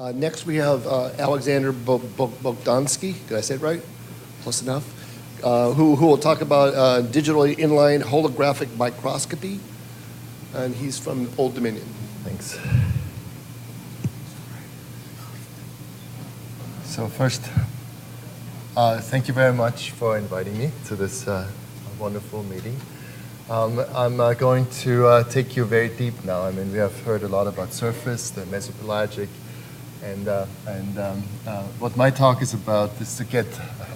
Next, we have Alexander Bochdansky. Did I say it right? Close enough. Who will talk about digitally inline holographic microscopy, and he's from Old Dominion. Thanks. So first, thank you very much for inviting me to this wonderful meeting. I'm going to take you very deep now. I mean, we have heard a lot about surface, the mesopelagic, and what my talk is about is to get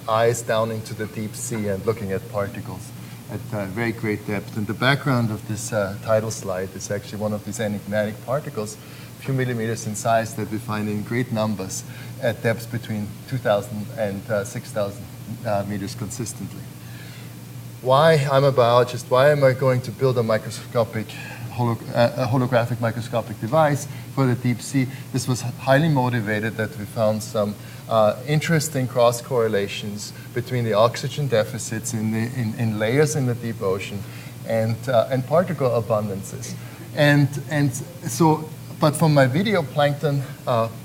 eyes down into the deep sea and looking at particles at very great depth. And the background of this title slide is actually one of these enigmatic particles, a few millimeters in size, that we find in great numbers at depths between 2,000 and 6,000 meters consistently. Why I'm a biologist, why am I going to build a microscopic a holographic microscopic device for the deep sea? This was highly motivated that we found some interesting cross correlations between the oxygen deficits in layers in the deep ocean and particle abundances. But from my video plankton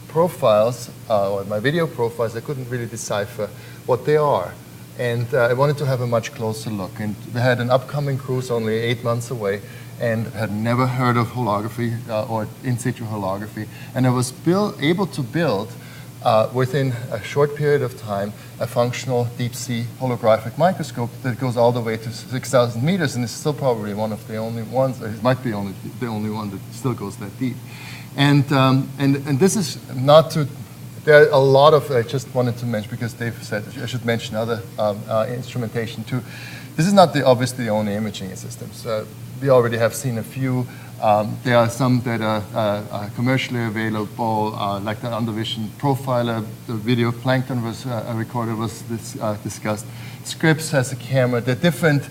profiles, or my video profiles, I couldn't really decipher what they are. And I wanted to have a much closer look. And we had an upcoming cruise only 8 months away, and had never heard of holography or in situ holography. And I was able to build, within a short period of time, a functional deep sea holographic microscope that goes all the way to 6,000 meters, and is still probably one of the only ones, or it might be the only one that still goes that deep. And this is not to, there are a lot of, I just wanted to mention, because Dave said I should mention other instrumentation too. This is not obviously the only imaging systems. We already have seen a few. There are some that are commercially available, like the Undervision Profiler. The video plankton was recorded, was discussed. Scripps has a camera. There are different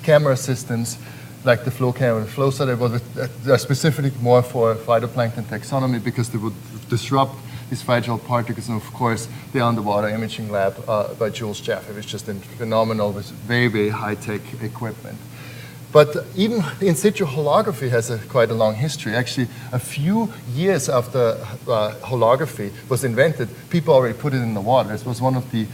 camera systems, like the flow camera, the flow study, are specifically more for phytoplankton taxonomy because they would disrupt these fragile particles. And of course, the underwater imaging lab by Jules Jaffe, which is just phenomenal with very, very high-tech equipment. But even in situ holography has quite a long history. Actually, a few years after holography was invented, people already put it in the water. This was one of the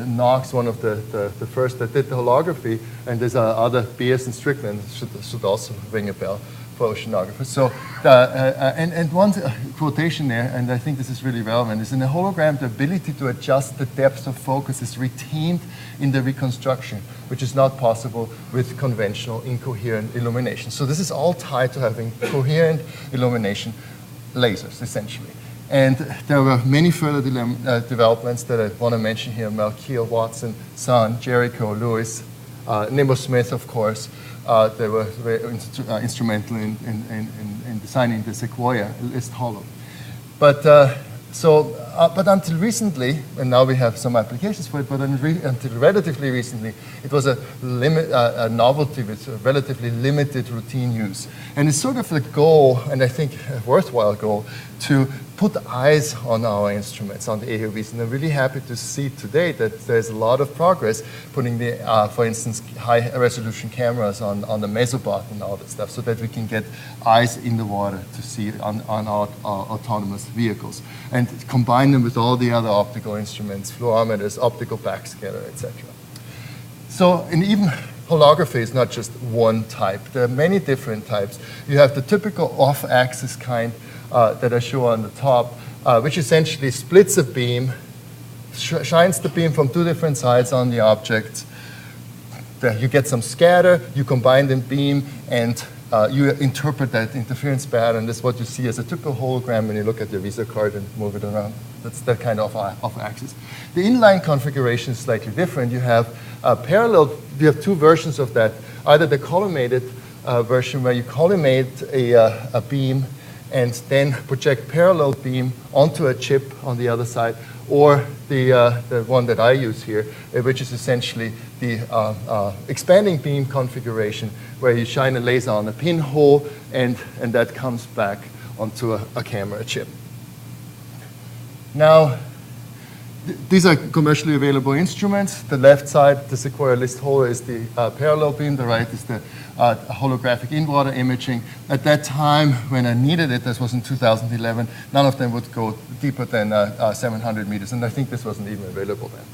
Knox, one of the first that did the holography, and there's other Beers and Strickland should also ring a bell for oceanographers. So, and one quotation there, and I think this is really relevant, is in a hologram, the ability to adjust the depth of focus is retained in the reconstruction, which is not possible with conventional incoherent illumination. So this is all tied to having coherent illumination lasers, essentially. And there were many further developments that I want to mention here: Malkiel, Watson, Sun, Jericho, Lewis, Nimmo Smith, of course. They were very instrumental in designing the Sequoia List Holo. But until recently, and now we have some applications for it, but until relatively recently, it was a novelty with a relatively limited routine use. And it's sort of a goal, and I think a worthwhile goal, to put eyes on our instruments, on the AUVs. And I'm really happy to see today that there's a lot of progress putting for instance, high resolution cameras on the Mesobot and all that stuff, so that we can get eyes in the water to see on our autonomous vehicles, and combine them with all the other optical instruments, fluorometers, optical backscatter, etc. So, and even holography is not just one type. There are many different types. You have the typical off-axis kind that I show on the top, which essentially splits a beam, shines the beam from two different sides on the object. You get some scatter, you combine the beam, and you interpret that interference pattern. This is what you see as a typical hologram when you look at your Visa card and move it around. That's that kind of off-axis. The inline configuration is slightly different. You have you have two versions of that. Either the collimated version, where you collimate a beam and then project parallel beam onto a chip on the other side, or the one that I use here, which is essentially the expanding beam configuration, where you shine a laser on a pinhole and that comes back onto a camera chip. Now, these are commercially available instruments. The left side, the Sequoia list holder, is the parallel beam. The right is the holographic in-water imaging. At that time, when I needed it, this was in 2011, none of them would go deeper than 700 meters, and I think this wasn't even available then.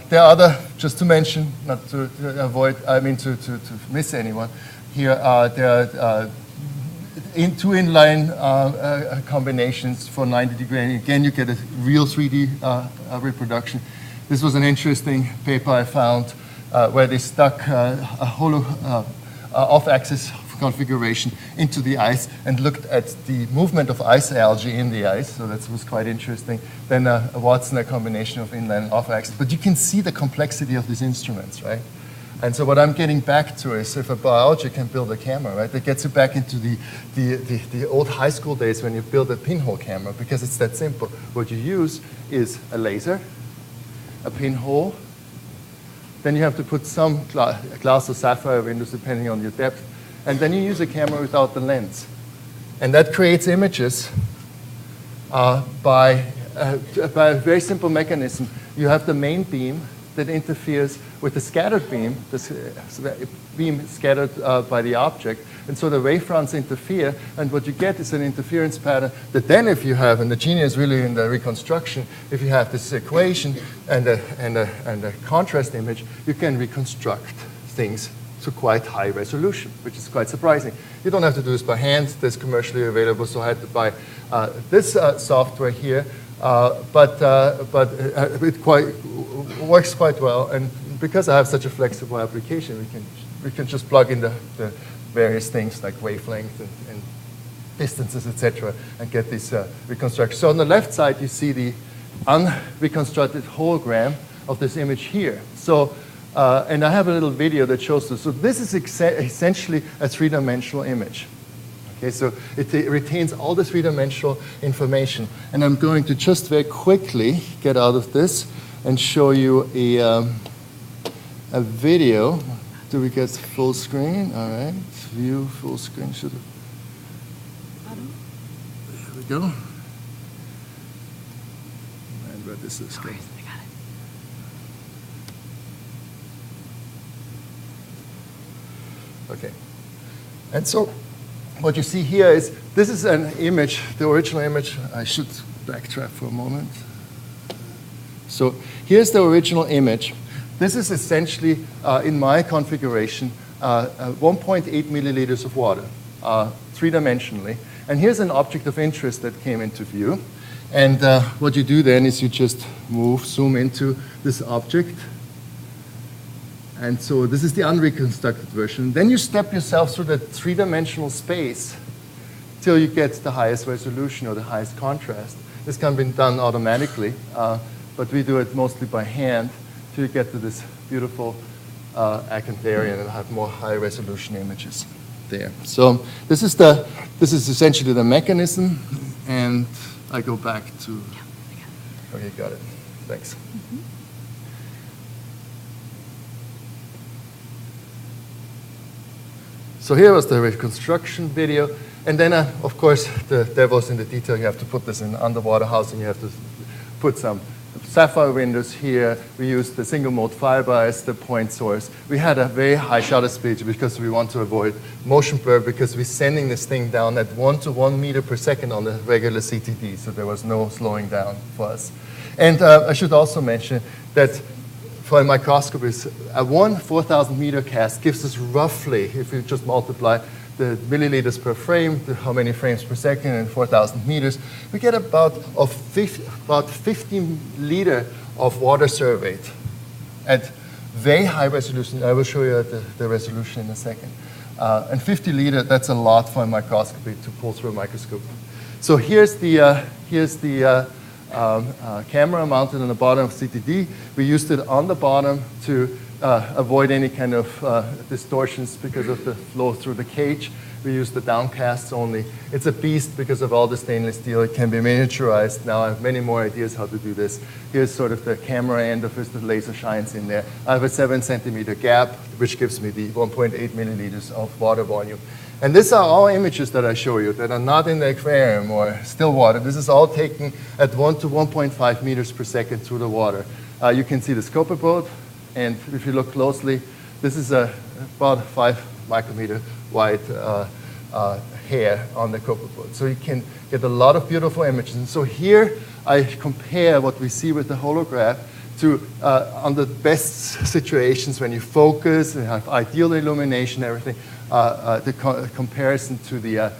There are other, just to mention, not to avoid, I mean to miss anyone, here there are two inline combinations for 90 degree. Again, you get a real 3D reproduction. This was an interesting paper I found where they stuck a off-axis configuration into the ice and looked at the movement of ice algae in the ice. So that was quite interesting. Then a Watson, a combination of inline and off-axis. But you can see the complexity of these instruments, right? And so what I'm getting back to is if a biology can build a camera, right, that gets you back into the old high school days when you build a pinhole camera, because it's that simple. What you use is a laser, a pinhole, then you have to put some glass or sapphire windows depending on your depth, and then you use a camera without the lens. And that creates images by a very simple mechanism. You have the main beam that interferes with the scattered beam, the beam scattered by the object, and so the wavefronts interfere, and what you get is an interference pattern that then if you have, and the genius really in the reconstruction, if you have this equation and a contrast image, you can reconstruct things to quite high resolution, which is quite surprising. You don't have to do this by hand, this commercially available, so I had to buy this software here, but it works quite well, and because I have such a flexible application, we can just plug in the various things like wavelength and distances, etc., and get this reconstruction. So on the left side, you see the unreconstructed hologram of this image here. So, and I have a little video that shows this. So this is essentially a three-dimensional image. Okay, so it retains all the three-dimensional information. And I'm going to just very quickly get out of this and show you a video. Do we get full screen? All right, view full screen. There we go. And where this is going. Okay, and so what you see here is, this is an image, the original image. I should backtrack for a moment. So here's the original image. This is essentially, in my configuration, 1.8 milliliters of water, three-dimensionally. And here's an object of interest that came into view. And what you do then is you just zoom into this object. And so this is the unreconstructed version. Then you step yourself through that three-dimensional space till you get the highest resolution or the highest contrast. This can be done automatically, but we do it mostly by hand till you get to this beautiful acantharian and have more high-resolution images there. So this is essentially the mechanism, and I go back to. Okay, got it. Thanks. Mm-hmm. So here was the reconstruction video. And then, of course, the devil's in the detail. You have to put this in underwater housing. You have to put some sapphire windows here. We used the single mode fiber as the point source. We had a very high shutter speed because we want to avoid motion blur, because we're sending this thing down at 1 to 1 meter per second on the regular CTD. So there was no slowing down for us. And I should also mention that for microscopies, a 4,000 meter cast gives us roughly, if you just multiply the milliliters per frame, how many frames per second, and 4,000 meters, we get about 15 liter of water surveyed at very high resolution. I will show you the resolution in a second. And 50 liter, that's a lot for a microscopy to pull through a microscope. So here's the camera mounted on the bottom of CTD. We used it on the bottom to avoid any kind of distortions because of the flow through the cage. We use the downcasts only. It's a beast because of all the stainless steel. It can be miniaturized. Now I have many more ideas how to do this. Here's sort of the camera end of it. The laser shines in there. I have a 7 centimeter gap, which gives me the 1.8 milliliters of water volume. And these are all images that I show you that are not in the aquarium or still water. This is all taken at 1 to 1.5 meters per second through the water. You can see the scoper boat, and if you look closely, this is about 5 micrometer wide hair on the copper boat. So you can get a lot of beautiful images. And so here I compare what we see with the holograph to on the best situations when you focus and have ideal illumination, everything, the comparison to the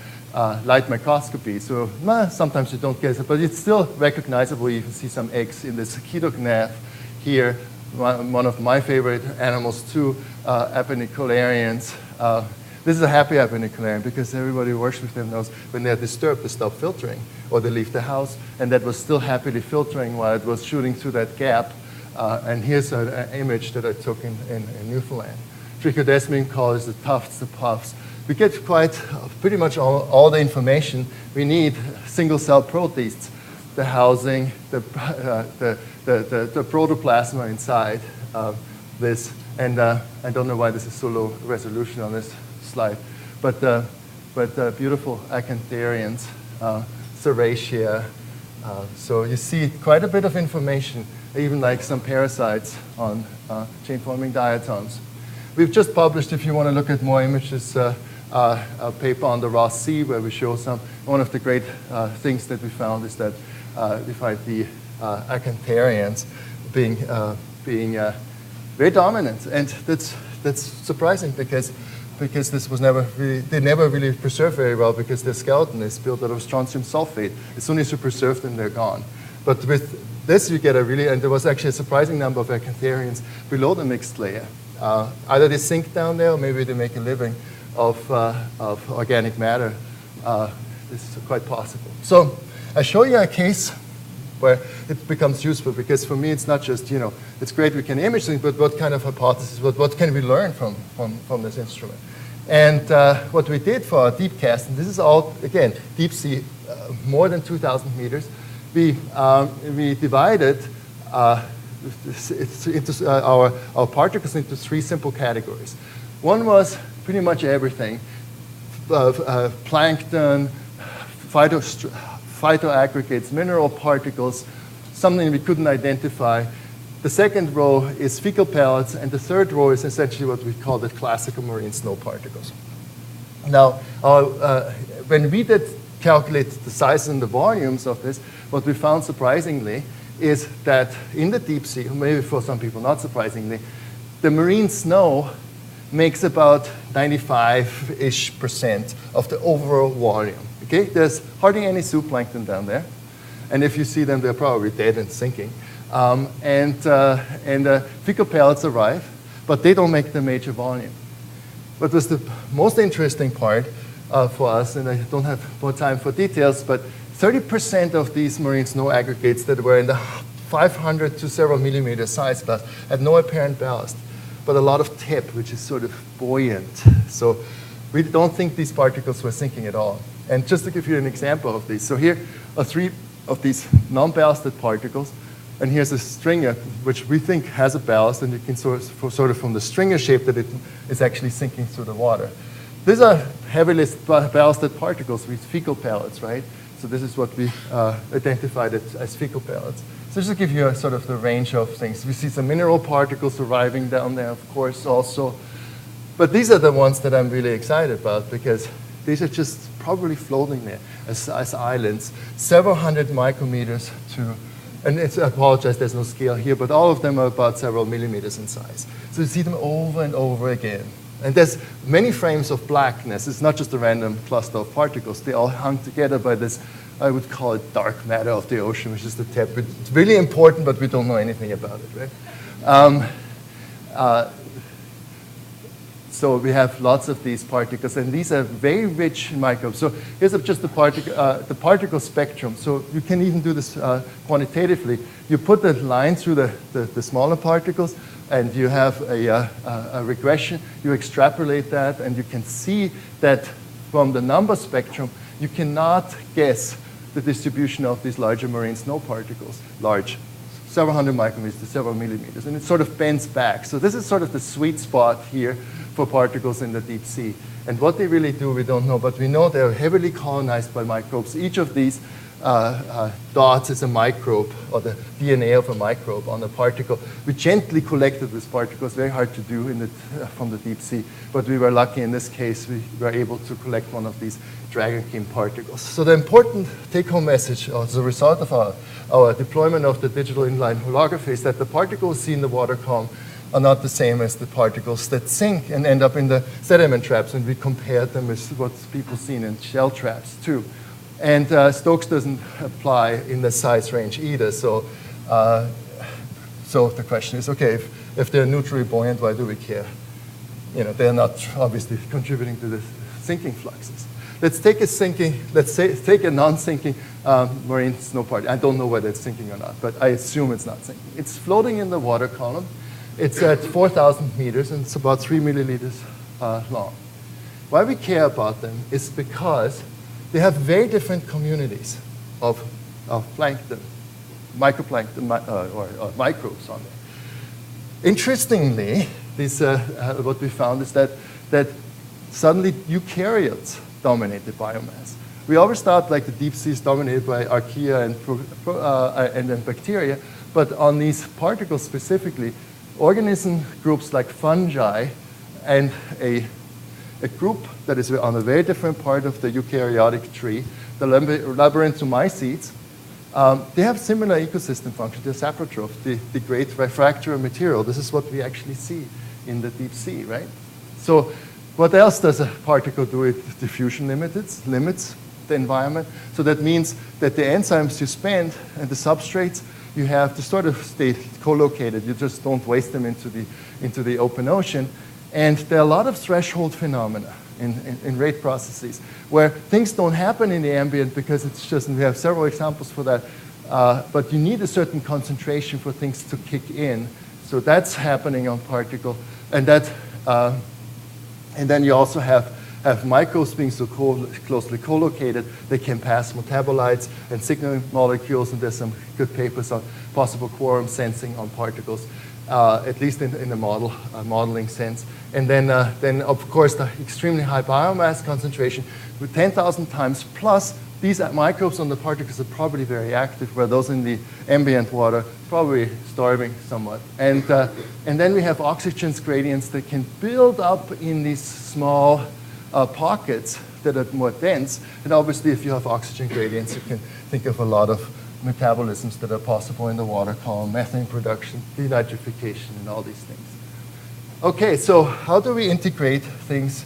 light microscopy. So sometimes you don't get it, but it's still recognizable. You can see some eggs in this ketognath here, one of my favorite animals too, apenicularians. This is a happy apenicularian because everybody who works with them knows when they're disturbed, they stop filtering or they leave the house, and that was still happily filtering while it was shooting through that gap. And here's an image that I took in Newfoundland. Trichodesmium colors, the tufts, the puffs. We get pretty much all the information we need. Single-cell protists, the housing, the protoplasma inside this. And I don't know why this is so low resolution on this slide, but beautiful acantharians, serratia. So you see quite a bit of information, even like some parasites on chain-forming diatoms. We've just published, if you want to look at more images, a paper on the Ross Sea where we show some. One of the great things that we found is that we find the acantharians being very dominant, and that's surprising because this was they never really preserved very well because their skeleton is built out of strontium sulfate. As soon as you preserve them, they're gone. But with this, you get and there was actually a surprising number of acantharians below the mixed layer. Either they sink down there or maybe they make a living of organic matter. This is quite possible. So I show you a case where it becomes useful because for me it's not just, it's great we can image things, but what kind of hypothesis, what can we learn from this instrument? And what we did for our deep cast, and this is all, again, deep sea, more than 2,000 meters, we divided our particles into 3 simple categories. One was pretty much everything, plankton, phytoaggregates, mineral particles, something we couldn't identify. The second row is fecal pellets, and the third row is essentially what we call the classical marine snow particles. Now, when we did calculate the size and the volumes of this, what we found surprisingly is that in the deep sea, maybe for some people not surprisingly, the marine snow makes about 95-ish% of the overall volume. Okay? There's hardly any zooplankton down there. And if you see them, they're probably dead and sinking. Fecal pellets arrive, but they don't make the major volume. What was the most interesting part for us, and I don't have more time for details, but 30% of these marine snow aggregates that were in the 500 to several millimeter size class had no apparent ballast, but a lot of tip, which is sort of buoyant. So we don't think these particles were sinking at all. And just to give you an example of these, so here are 3 of these non-ballasted particles, and here's a stringer, which we think has a ballast, and you can sort of from the stringer shape that it is actually sinking through the water. These are heavily ballasted particles with fecal pellets, right? So this is what we identified as fecal pellets. So just to give you a sort of the range of things. We see some mineral particles arriving down there, of course, also. But these are the ones that I'm really excited about because these are just probably floating there as islands, several hundred micrometers to, and I apologize, there's no scale here, but all of them are about several millimeters in size. So you see them over and over again. And there's many frames of blackness. It's not just a random cluster of particles. They all hung together by this, I would call it dark matter of the ocean, which is the tip. It's really important, but we don't know anything about it, right? So we have lots of these particles, and these are very rich in microbes. So here's just the particle spectrum. So you can even do this quantitatively. You put the line through the smaller particles, and you have a regression. You extrapolate that, and you can see that from the number spectrum, you cannot guess the distribution of these larger marine snow particles, large, several hundred micrometers to several millimeters, and it sort of bends back. So this is sort of the sweet spot here for particles in the deep sea. And what they really do, we don't know, but we know they're heavily colonized by microbes. Each of these dots is a microbe, or the DNA of a microbe on a particle. We gently collected this particle. It's very hard to do from the deep sea, but we were lucky in this case. We were able to collect one of these dragon-king particles. So the important take-home message as a result of our deployment of the digital inline holography is that the particles seen in the water column are not the same as the particles that sink and end up in the sediment traps, and we compared them with what people seen in shell traps too. And Stokes doesn't apply in the size range either. So, so the question is, okay, if they're neutrally buoyant, why do we care? You know, they're not obviously contributing to the sinking fluxes. Let's take a sinking, take a non-sinking marine snow particle. I don't know whether it's sinking or not, but I assume it's not sinking. It's floating in the water column. It's at 4,000 meters, and it's about 3 milliliters long. Why we care about them is because they have very different communities of plankton, microplankton, or microbes on there. Interestingly, what we found is that suddenly eukaryotes dominate the biomass. We always thought like the deep sea is dominated by archaea and then bacteria, but on these particles specifically, organism groups like fungi and a group that is on a very different part of the eukaryotic tree, the labyrinthomycetes, they have similar ecosystem functions. They're saprotroph, they degrade refractory material. This is what we actually see in the deep sea, right? So what else does a particle do? It diffusion limits the environment. So that means that the enzymes you spend and the substrates you have to sort of stay co-located. You just don't waste them into the open ocean. And there are a lot of threshold phenomena in rate processes where things don't happen in the ambient because it's just, and we have several examples for that, but you need a certain concentration for things to kick in. So that's happening on particle. And then you also have microbes being so closely co-located, they can pass metabolites and signaling molecules, and there's some good papers on possible quorum sensing on particles, at least in the modeling sense. And then of course, the extremely high biomass concentration with 10,000 times plus, these microbes on the particles are probably very active, where those in the ambient water probably starving somewhat. And then we have oxygen gradients that can build up in these small pockets that are more dense. And obviously, if you have oxygen gradients, you can think of a lot of metabolisms that are possible in the water column, methane production, denitrification, and all these things. Okay, so how do we integrate things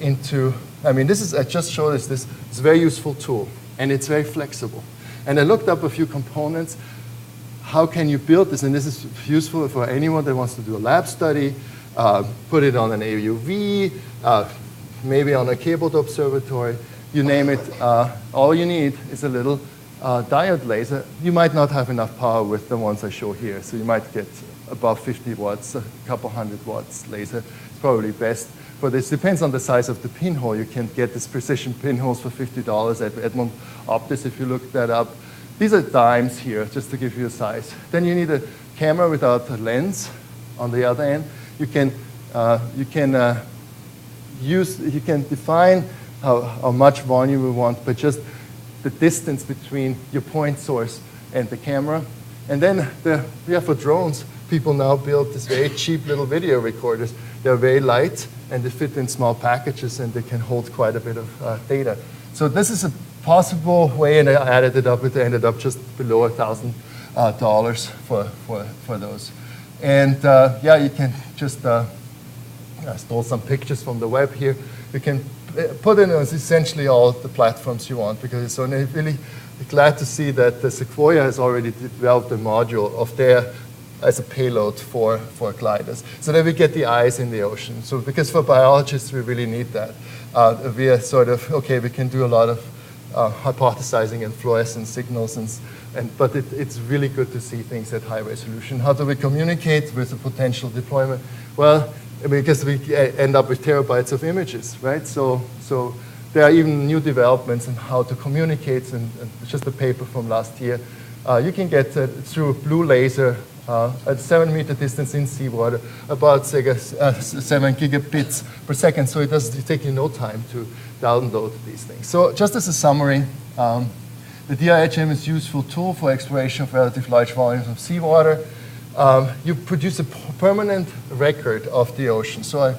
into, I mean, I just showed us this. It's a very useful tool, and it's very flexible. And I looked up a few components. How can you build this? And this is useful for anyone that wants to do a lab study, put it on an AUV, maybe on a cabled observatory, you name it. All you need is a little diode laser. You might not have enough power with the ones I show here, so you might get above 50 watts, a couple 100 watts laser. It's probably best for this. Depends on the size of the pinhole. You can get this precision pinholes for $50 at Edmond Optis if you look that up. These are dimes here, just to give you a size. Then you need a camera without a lens on the other end. You can define how much volume we want, but just the distance between your point source and the camera. And then for drones, people now build these very cheap little video recorders. They're very light, and they fit in small packages, and they can hold quite a bit of data. So this is a possible way, and I added it up. It ended up just below $1,000 for those. And yeah, you can just I stole some pictures from the web here. You can put in essentially all the platforms you want, because it's really glad to see that the Sequoia has already developed a module of there as a payload for gliders, so that we get the eyes in the ocean. So because for biologists, we really need that. We are sort of, okay, we can do a lot of hypothesizing and fluorescent signals, but it's really good to see things at high resolution. How do we communicate with a potential deployment? Well, because we end up with terabytes of images, right? So there are even new developments in how to communicate, and just a paper from last year you can get through blue laser at 7-meter distance in seawater about say, 7 gigabits per second. So it does take you no time to download these things. So just as a summary, the DIHM is a useful tool for exploration of relatively large volumes of seawater. You produce a permanent record of the ocean. So I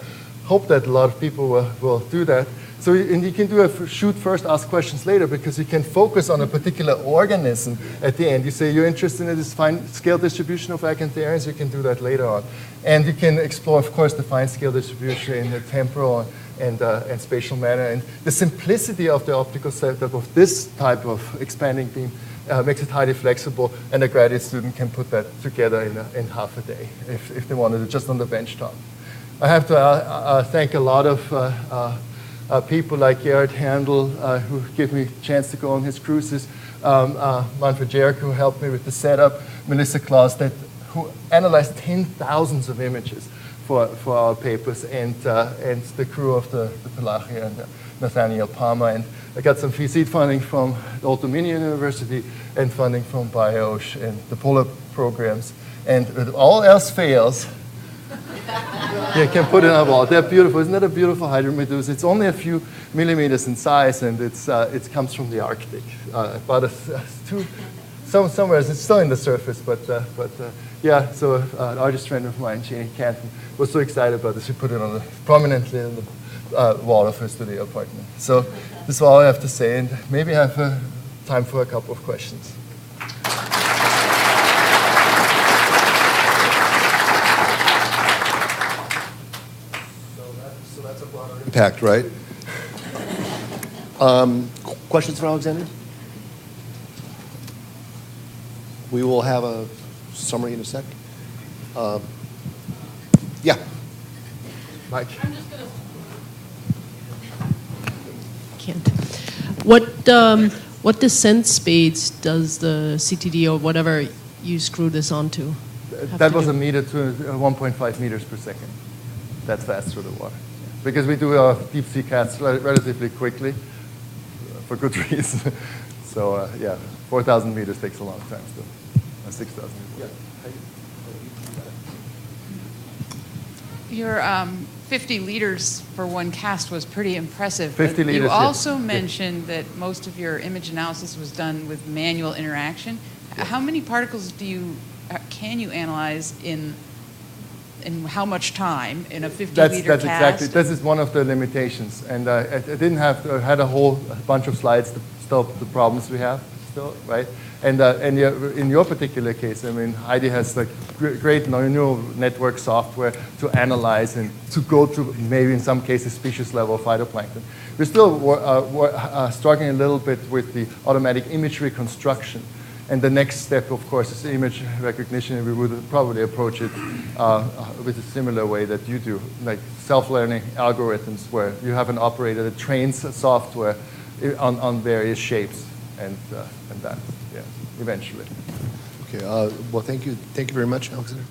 hope that a lot of people will do that. So and you can do a shoot first, ask questions later, because you can focus on a particular organism at the end. You say you're interested in this fine scale distribution of acantharians, you can do that later on. And you can explore, of course, the fine scale distribution in the temporal and spatial manner. And the simplicity of the optical setup of this type of expanding beam makes it highly flexible, and a graduate student can put that together in half a day if they wanted to, just on the benchtop. I have to thank a lot of people like Gerhard Handel, who gave me a chance to go on his cruises, Manfred Jericho, who helped me with the setup, Melissa Claus, who analyzed 10,000s of images for our papers, and the crew of the Pelagia and Nathaniel Palmer. And I got some seed funding from Old Dominion University and funding from BioOcean and the polar programs. And if all else fails, you can put it on a wall. They're beautiful. Isn't that a beautiful hydromedusa? It's only a few millimeters in size, and it comes from the Arctic. About somewhere, it's still in the surface, but yeah. So an artist friend of mine, Janie Canton, was so excited about this. She put it on prominently on the wall of her studio apartment. So this is all I have to say, and maybe I have time for a couple of questions. Impact, right? Questions for Alexander? We will have a summary in a sec. Yeah. Mike. I'm just gonna. Can't. What descent speeds does the CTD or whatever you screw this onto? That was a meter to 1.5 meters per second. That's fast through the water. Because we do our deep sea casts relatively quickly, for good reason. So yeah, 4,000 meters takes a long time still. 6,000 meters. Yeah. Your 50 liters for one cast was pretty impressive. 50 liters. You also mentioned that most of your image analysis was done with manual interaction. Yeah. How many particles can you analyze in how much time in a 50-liter cast? Exactly. This is one of the limitations, and I didn't have to, I had a whole bunch of slides to stop the problems we have still, right? And in your particular case, I mean, Heidi has like great neural network software to analyze and to go to maybe in some cases species level phytoplankton. We're still struggling a little bit with the automatic image reconstruction. And the next step, of course, is image recognition, and we would probably approach it with a similar way that you do, like self-learning algorithms where you have an operator that trains software on various shapes, and that, yeah, eventually. Okay, well, thank you very much, Alexander.